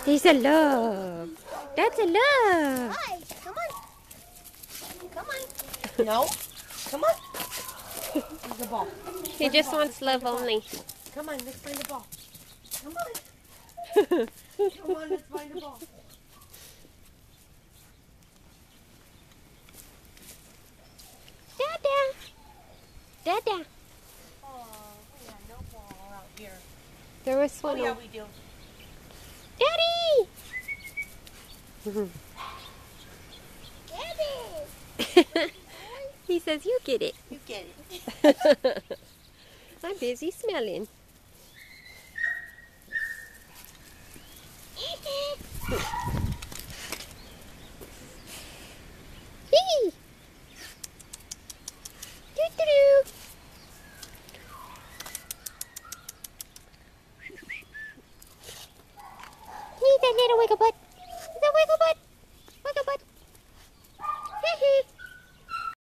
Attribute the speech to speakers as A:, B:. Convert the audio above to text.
A: He's a love. That's a love.
B: Hi, come on. Come on. No. Come on. Where's the ball?
A: He just wants love only.
B: Come on, let's find the ball. Come on. Come on, let's find the ball.
A: Dada. Dada.
B: Oh, we got no ball out here.
A: There was one.
B: Oh, yeah, we do.
A: Daddy!
B: Daddy!
A: He says, you get it.
B: You get it.
A: I'm busy smelling. Hee! Doo-doo-doo. He's a little wiggle butt. He's a wiggle butt. Wiggle butt. Hee hee.